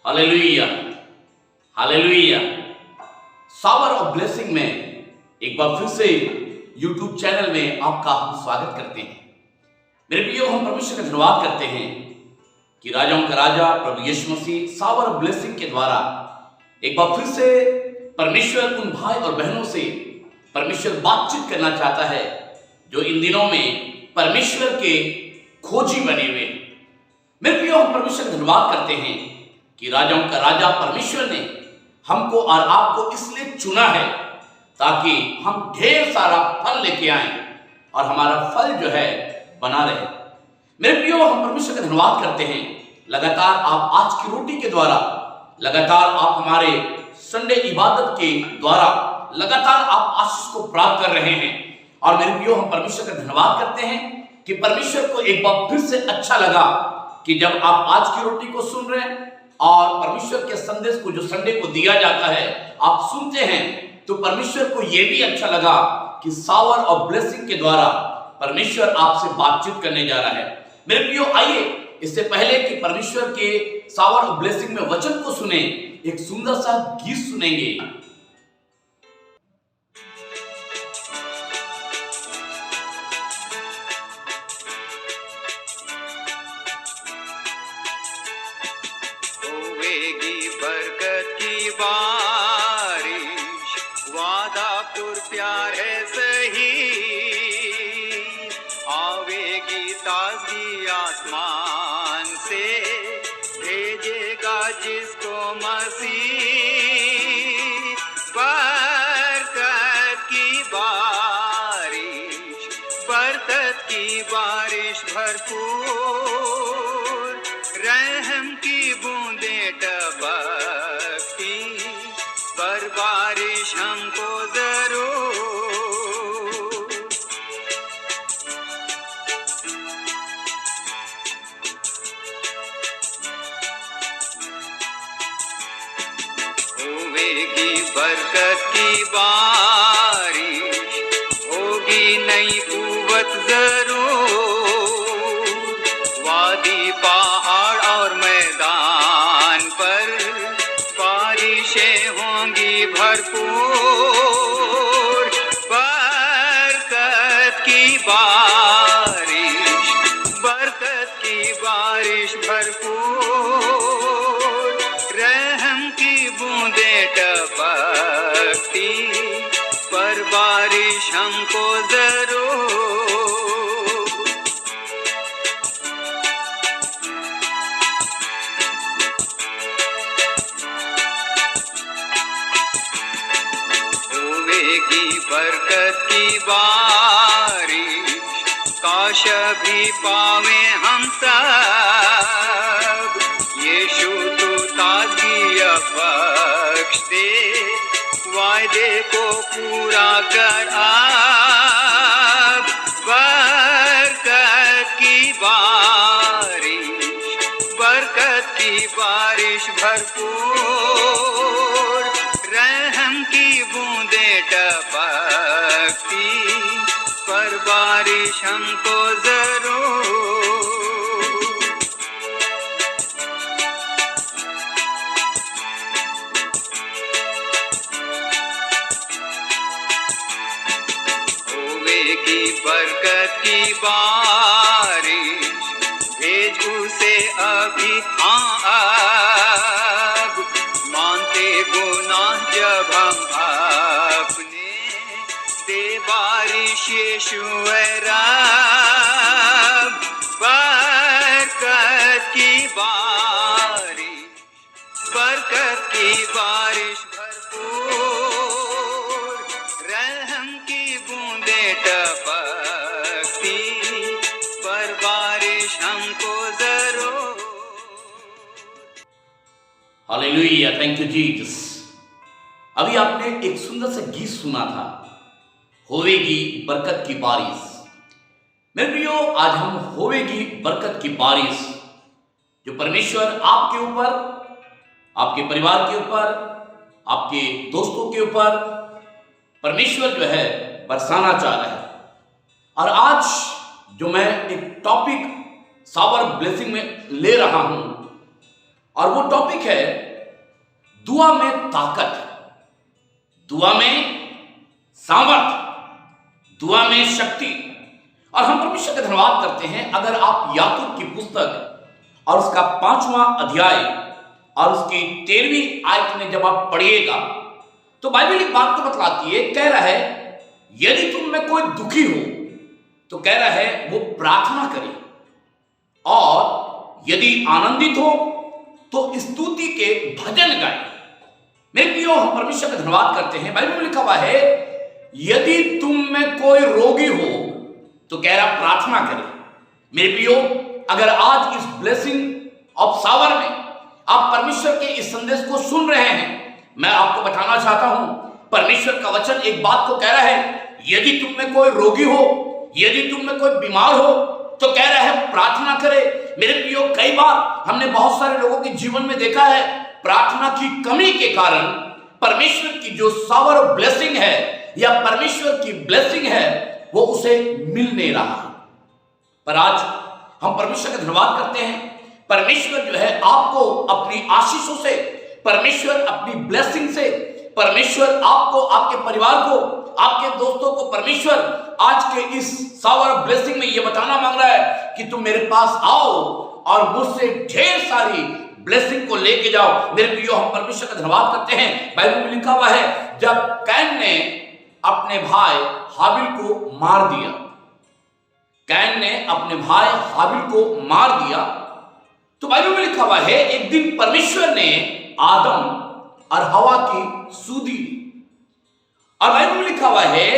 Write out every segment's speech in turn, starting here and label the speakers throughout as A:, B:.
A: Hallelujah, hallelujah. Shower of blessing में एक बार फिर से यूट्यूब चैनल में आपका हम स्वागत करते हैं। मेरे प्रियो, हम परमेश्वर का धन्यवाद करते हैं कि राजाओं का राजा प्रभु यीशु मसीह सावर ऑफ ब्लेसिंग के द्वारा एक बार फिर से परमेश्वर उन भाई और बहनों से परमेश्वर बातचीत करना चाहता है जो इन दिनों में परमेश्वर के खोजी बने हुए हैं। मेरे प्रियो, हम परमेश्वर का धन्यवाद करते हैं कि राजाओं का राजा परमेश्वर ने हमको और आपको इसलिए चुना है ताकि हम ढेर सारा फल लेके आए और हमारा फल जो है बना रहे। मेरे प्रियो, हम परमेश्वर का धन्यवाद करते हैं, लगातार आप आज की रोटी के द्वारा, लगातार आप हमारे संडे इबादत के द्वारा लगातार आप आशीष को प्राप्त कर रहे हैं। और मेरे प्रियो, हम परमेश्वर का धन्यवाद करते हैं कि परमेश्वर को एक बार फिर से अच्छा लगा कि जब आप आज की रोटी को सुन रहे हैं और परमेश्वर के संदेश को जो संडे को दिया जाता है आप सुनते हैं, तो परमेश्वर को यह भी अच्छा लगा कि सावर ऑफ ब्लेसिंग के द्वारा परमेश्वर आपसे बातचीत करने जा रहा है। मेरे प्रियो, आइए इससे पहले कि परमेश्वर के सावर ऑफ ब्लेसिंग में वचन को सुने, एक सुंदर सा गीत सुनेंगे।
B: बरकत की बारिश, वादा पुर प्यार है सही, आवेगी ताज़गी आसमान से, भेजेगा जिसको मसीह। बरकत की बारिश, बरकत की बारिश भरपूर, रहम की बूंदें टपकती, पर बारिश हमको जरूर। होवेगी बरकत की बारिश, होगी नई कुव्वत जरूर, वादी पहाड़ और मैदान पर बारिशें होंगी भरपूर। बरकत की बारिश, बरकत की बारिश भरपूर, रहम की बूंदें टपकती, पर बारिश हमको जरूर। होवेगी बरकत की बारिश, काश भी पावे हम सब, यीशु तू ताज़गी बख्श दे, वायदे को पूरा कर अब। बरकत की बारिश, बरकत की बारिश भरपूर, रहम की बूंदें टपकती, पर बारिश हमको जरूर। होवेगी बरकत की बारिश, भेज उसे अभी अब, मानते गुनाह जब हम अपने, दे बारिश यीशु रब। बरकत की बारिश, बरकत की बारिश भरपूर, रहम की बूंदें टपकती, पर बारिश हमको जरूर।
A: Hallelujah, thank you Jesus. अभी आपने एक सुंदर सा गीत सुना था, होवेगी बरकत की बारिश। मेरे प्रियो, आज हम होवेगी बरकत की बारिश जो परमेश्वर आपके ऊपर, आपके परिवार के ऊपर, आपके दोस्तों के ऊपर परमेश्वर जो है बरसाना चाह रहा है। और आज जो मैं एक टॉपिक सावर ब्लेसिंग में ले रहा हूं और वो टॉपिक है दुआ में ताकत, दुआ में सामर्थ, दुआ में शक्ति। और हम परमेश्वर का धन्यवाद करते हैं। अगर आप याकूब की पुस्तक और उसका 5वां अध्याय और उसकी 13वीं आयत में जब आप पढ़िएगा तो बाइबल एक बात को बतलाती है, कह रहा है यदि तुम में कोई दुखी हो तो कह रहा है वो प्रार्थना करे, और यदि आनंदित हो तो स्तुति के भजन गाए। मेरे प्रियो, हम परमेश्वर का धन्यवाद करते हैं। बाइबल में लिखा हुआ है यदि तुम में कोई रोगी हो तो कह रहा प्रार्थना करे। मेरे प्रियो, अगर आज इस ब्लेसिंग ऑफ सावर में आप परमेश्वर के इस संदेश को सुन रहे हैं, मैं आपको बताना चाहता हूं परमेश्वर का वचन एक बात को कह रहा है, यदि तुम में कोई रोगी हो, यदि तुम में कोई बीमार हो तो कह रहा है प्रार्थना करे। मेरे प्रियो, कई बार हमने बहुत सारे लोगों के जीवन में देखा है प्रार्थना की कमी के कारण परमेश्वर की जो सावर ऑफ ब्लेसिंग है या परमेश्वर की ब्लेसिंग है वो उसे मिल नहीं रहा। पर आज हम परमेश्वर का धन्यवाद करते हैं, परमेश्वर जो है आपको अपनी आशीषों से, परमेश्वर अपनी ब्लेसिंग से, परमेश्वर आपको, आपके परिवार को, आपके दोस्तों को परमेश्वर आज के इस सावर ऑफ ब्लेसिंग में ये बताना मांग रहा है कि तुम मेरे पास आओ और मुझसे ढेर सारी ब्लेसिंग को लेके जाओ। मेरे प्रियो, हम परमेश्वर का धन्यवाद करते हैं। बाइबल में लिखा हुआ है जब कैन ने अपने भाई हाबिल को मार दिया, कैन ने अपने भाई हाबिल को मार दिया, तो बाइबल में लिखा हुआ है एक दिन परमेश्वर ने आदम और हवा की सूदी ली। और बाइबल में लिखा हुआ है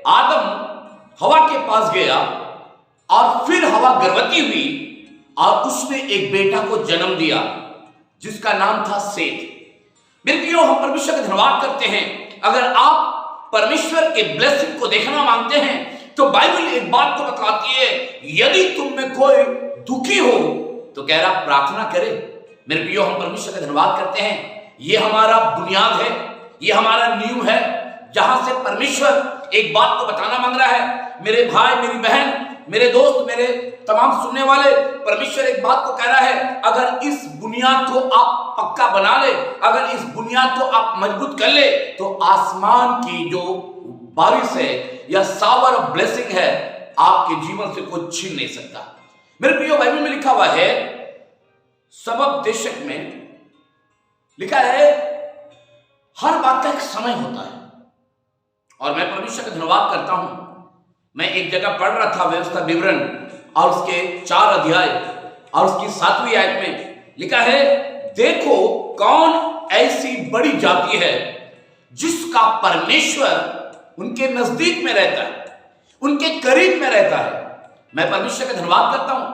A: आदम हवा के पास गया और फिर हवा गर्भवती हुई और उसने एक बेटा को जन्म दिया जिसका नाम था सेत। मेरे प्रियो, हम परमेश्वर का धन्यवाद करते हैं। अगर आप परमेश्वर के ब्लेसिंग को देखना मांगते हैं तो बाइबल एक बात को बताती है, यदि तुम में कोई दुखी हो तो कह रहा प्रार्थना करे। मेरे प्रियो, हम परमेश्वर का धन्यवाद करते हैं। ये हमारा बुनियाद है, ये हमारा नींव है जहां से परमेश्वर एक बात को बताना मांग रहा है। मेरे भाई, मेरी बहन, मेरे दोस्त, मेरे तमाम सुनने वाले, परमेश्वर एक बात को कह रहा है, अगर इस बुनियाद को आप पक्का बना ले, अगर इस बुनियाद को आप मजबूत कर ले तो आसमान की जो बारिश है या सावर ऑफ ब्लेसिंग है आपके जीवन से कोई छीन नहीं सकता। मेरे प्रियो, बाइबल में लिखा हुआ है सबब देशक में लिखा है हर बात का एक समय होता है। और मैं परमेश्वर का धन्यवाद करता हूं, मैं एक जगह पढ़ रहा था व्यवस्था विवरण और उसके 4 अध्याय और उसकी 7वीं आयत में लिखा है, देखो कौन ऐसी बड़ी जाति है जिसका परमेश्वर उनके नजदीक में रहता है, उनके करीब में रहता है। मैं परमेश्वर का धन्यवाद करता हूं,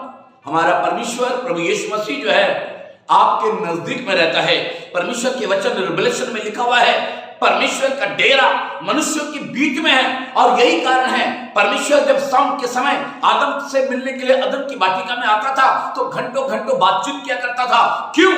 A: हमारा परमेश्वर प्रभु यीशु मसीह जो है आपके नजदीक में रहता है। परमेश्वर के वचन रिवलेशन में लिखा हुआ है परमेश्वर का डेरा मनुष्यों के बीच में है। और यही कारण है परमेश्वर जब शाम के समय आदम से मिलने के लिए अदन की वाटिका में आता था तो घंटों घंटों बातचीत किया करता था। क्यों?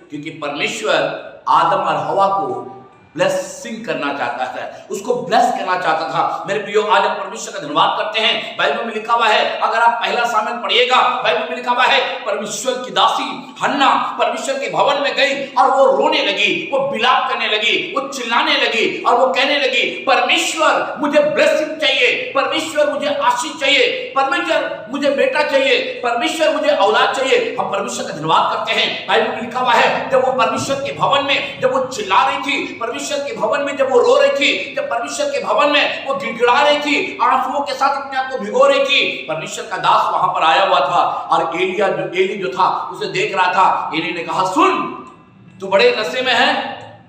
A: क्योंकि परमेश्वर आदम और हवा को ब्लेसिंग करना चाहता था, उसको ब्लेस करना चाहता था। मेरे प्रियो, आज हम परमेश्वर का धन्यवाद करते हैं। बाइबल में लिखा हुआ है, अगर आप पहला सामुएल पढ़िएगा, बाइबल में लिखा हुआ है परमेश्वर की दासी हन्ना परमेश्वर के भवन में गई और वो रोने लगी, वो विलाप करने लगी, वो चिल्लाने लगी और वो कहने लगी, परमेश्वर मुझे ब्लेसिंग चाहिए, परमेश्वर मुझे आशीष चाहिए, परमेश्वर मुझे बेटा चाहिए, परमेश्वर मुझे औलाद चाहिए। हम परमेश्वर का धन्यवाद करते हैं। बाइबल में लिखा हुआ है जब वो परमेश्वर के भवन में जब वो चिल्ला रही थी, परमेश्वर के भवन में जब वो रो रही थी, जब परमेश्वर के भवन में वो गिड़गिड़ा रही थी, आंसुओं के साथ अपने आप को भिगो रही थी, परमेश्वर का दास वहां पर आया हुआ था और एली जो था उसे देख रहा था। एली ने कहा, सुन, तू बड़े नशे में है,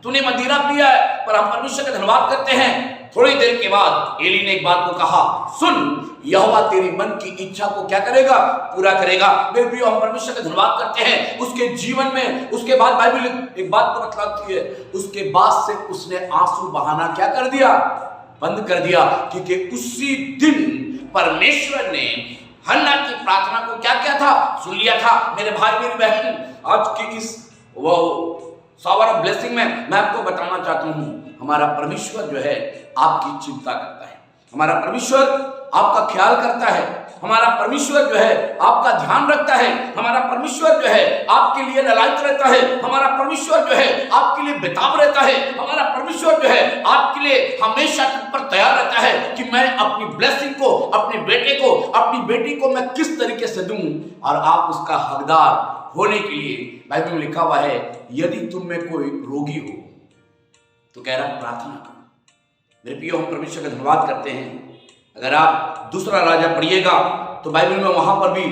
A: तूने मदिरा पिया है। पर हम परमेश्वर का धन्यवाद करते हैं, थोड़ी देर के बाद एली ने एक बात को कहा, सुन, यहोवा तेरी मन की इच्छा को क्या करेगा? पूरा करेगा। मेरे प्रियो, हम परमेश्वर का धन्यवाद करते हैं। उसके जीवन में उसके बाद बाइबल एक बात को बतलाती है, उसके बाद से उसने आंसू बहाना क्या कर दिया? बंद कर दिया। क्योंकि उसी दिन परमेश्वर ने हन्ना की प्रार्थना को क्या किया था? सुन लिया था। मेरे भाई, मेरी बहन, आज की इस वो सावर ऑफ ब्लेसिंग में मैं आपको बताना चाहता हूं, हमारा परमेश्वर जो है आपकी चिंता करता है। हमारा परमेश्वर आपका ख्याल करता है, हमारा परमेश्वर जो है आपका ध्यान रखता है, हमारा परमेश्वर जो है आपके लिए ललायत रहता है, हमारा परमेश्वर जो है आपके लिए बेताब रहता है, हमारा परमेश्वर जो है आपके लिए हमेशा तुम पर तैयार रहता है कि मैं अपनी ब्लेसिंग को, अपने बेटे को, अपनी बेटी को मैं किस तरीके से दूं, और आप उसका हकदार होने के लिए बाइबल में लिखा हुआ है, यदि तुम में कोई रोगी हो तो कह रहा प्रार्थना करो। मेरे प्रियो, हम परमेश्वर का धन्यवाद करते हैं। अगर आप दूसरा राजा पढ़िएगा तो बाइबल में वहां पर भी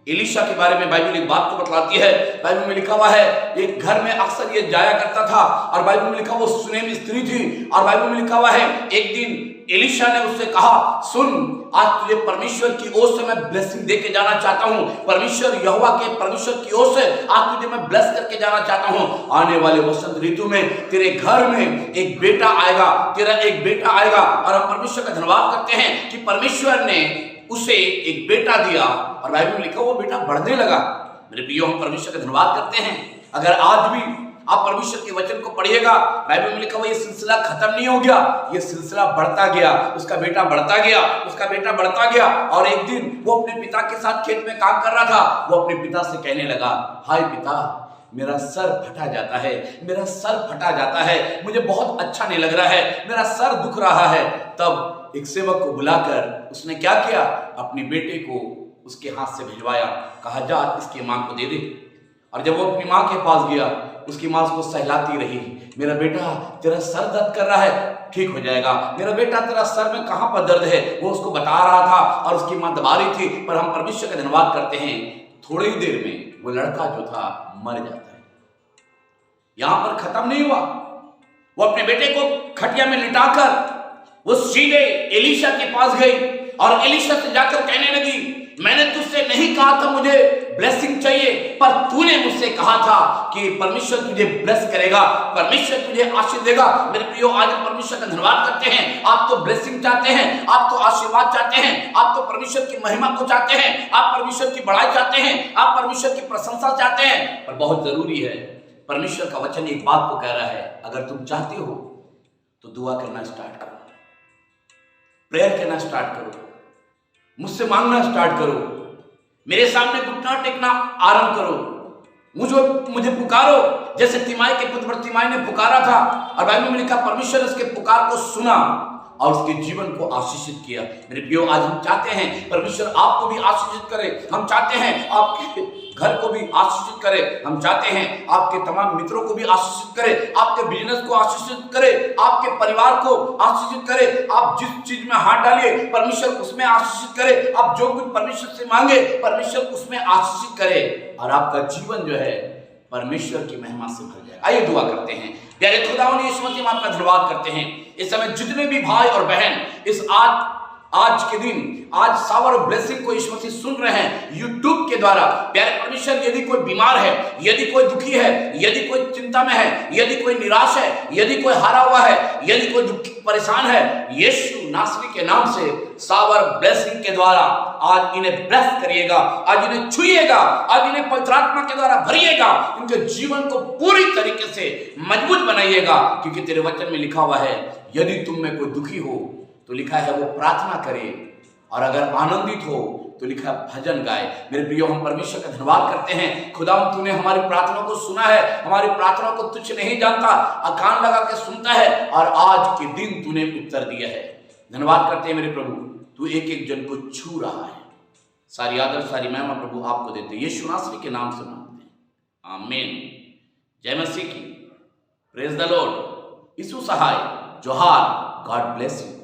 A: एलीशा के बारे में बाइबल एक बात को बतलाती है। बाइबल में लिखा हुआ है एक घर में अक्सर ये जाया करता था, और बाइबल में लिखा वो सुनेमी स्त्री थी, और बाइबल में लिखा हुआ है एक दिन एलीशा ने उससे कहा, सुन, आज तुझे परमेश्वर की ओर से मैं ब्लेसिंग देके जाना चाहता हूं, परमेश्वर यहोवा के परमेश्वर की ओर से आज तुझे मैं ब्लेस करके जाना चाहता हूं। आने वाले वसंत ऋतु में तेरे घर में एक बेटा आएगा, तेरा एक बेटा आएगा। और हम परमेश्वर का धन्यवाद करते हैं कि परमेश्वर ने उसे एक बेटा दिया, और बाइबल में लिखा वो बेटा बढ़ने लगा। मेरे प्रियो, हम परमेश्वर का धन्यवाद करते हैं। अगर आज भी आप परमेश्वर के वचन को पढ़िएगा, बाइबल में लिखा हुआ ये सिलसिला खत्म नहीं हो गया, ये सिलसिला बढ़ता गया, उसका बेटा बढ़ता गया, उसका बेटा बढ़ता गया। और एक दिन वो अपने पिता के साथ खेत में काम कर रहा था, वो अपने पिता से कहने लगा, हाय पिता, मेरा सर फटा जाता है, मेरा सर फटा जाता है, मुझे बहुत अच्छा नहीं लग रहा है, मेरा सर दुख रहा है। तब एक सेवक को बुलाकर उसने क्या किया, अपने बेटे को उसके हाथ से भिजवाया, कहा जा इसकी मां को दे दे। और जब वो अपनी मां के पास गया, उसकी मां उसको सहलाती रही, मेरा बेटा तेरा सर दर्द कर रहा है, ठीक हो जाएगा, मेरा बेटा तेरा सर में कहां पर दर्द है, वो उसको बता रहा था, और उसकी मां दबा रही थी। पर हम परमेश्वर का धन्यवाद करते हैं, थोड़ी ही देर में वो लड़का जो था मर जाता है। यहां पर खत्म नहीं हुआ, वो अपने बेटे को खटिया में लिटाकर वो सीधे एलीशा के पास गई, और एलीशा से जाकर कहने लगी, मैंने तुझसे नहीं कहा था मुझे ब्लेसिंग चाहिए, पर तूने मुझसे कहा था कि परमेश्वर तुझे ब्लेस करेगा, परमेश्वर तुझे आशीष देगा। मेरे प्रियो, आज हम परमेश्वर का धन्यवाद करते हैं। आप तो ब्लेसिंग चाहते हैं, आप तो आशीर्वाद चाहते हैं, आप तो परमेश्वर की महिमा को चाहते हैं, आप परमेश्वर की बड़ाई चाहते हैं, आप परमेश्वर की प्रशंसा चाहते हैं। पर बहुत जरूरी है, परमेश्वर का वचन एक बात को कह रहा है, अगर तुम चाहते हो तो दुआ करना स्टार्ट करो, प्रेयर करना स्टार्ट करो, मुझसे मांगना स्टार्ट करो, मेरे सामने घुटना टेकना आरंभ करो, मुझे पुकारो, जैसे तिमाई के पुत्र तिमाई ने पुकारा था, और बाइबल में लिखा परमेश्वर उसके पुकार को सुना और उसके जीवन को आशीषित किया। मेरे प्रियो, आज हम चाहते हैं परमेश्वर आपको भी आशीषित करे, हम चाहते हैं आपके घर को भी आशीषित करे, हम चाहते हैं आपके तमाम मित्रों को भी आशीषित करे, आपके बिजनेस को आशीषित करे, आपके परिवार को आशीषित करे। आप जिस चीज में हाथ डालिए परमेश्वर उसमें आशीषित करे, आप जो कुछ परमेश्वर से मांगे परमेश्वर उसमें आशीषित करे, और आपका जीवन जो है परमेश्वर की महिमा से भर जाए। आइए दुआ करते हैं। प्यारे खुदावंद यीशु मसीह, हम आपका धन्यवाद करते हैं। इस समय जितने भी भाई और बहन इस आज के दिन, आज सावर ऑफ ब्लेसिंग को यीशु मसीह सुन रहे हैं यूट्यूब के द्वारा, प्यारे परमेश्वर, यदि कोई बीमार है, यदि कोई दुखी है, यदि कोई चिंता में है, यदि कोई निराश है, यदि कोई हारा हुआ है, यदि कोई दुखी परेशान है, यीशु नासरी के नाम से सावर ब्लेसिंग के द्वारा आज इन्हें ब्लेस करिएगा, आज इन्हें छुइएगा, आज इन्हें पवित्र आत्मा के द्वारा भरिएगा, इनके जीवन को पूरी तरीके से मजबूत बनाइएगा। क्योंकि तेरे वचन में लिखा हुआ है, यदि तुम में कोई दुखी हो तो लिखा है वो प्रार्थना करे, और अगर आनंदित हो तो लिखा भजन गाए। मेरे प्रियो, हम परमेश्वर का धन्यवाद करते हैं। खुदावंद, तूने हमारी प्रार्थना को सुना है, हमारी प्रार्थना को तुच्छ नहीं जानता, कान लगा के सुनता है, और आज के दिन तूने उत्तर दिया है। धन्यवाद करते हैं मेरे प्रभु, तू एक एक जन को छू रहा है। सारी आदर सारी महिमा प्रभु आपको देते हैं, यीशु नासरी के नाम से मांगते हैं, आमीन। जय मसीह की, प्रेज द लॉर्ड। यीशु सहाय, जोहार, गॉड ब्लेस यू।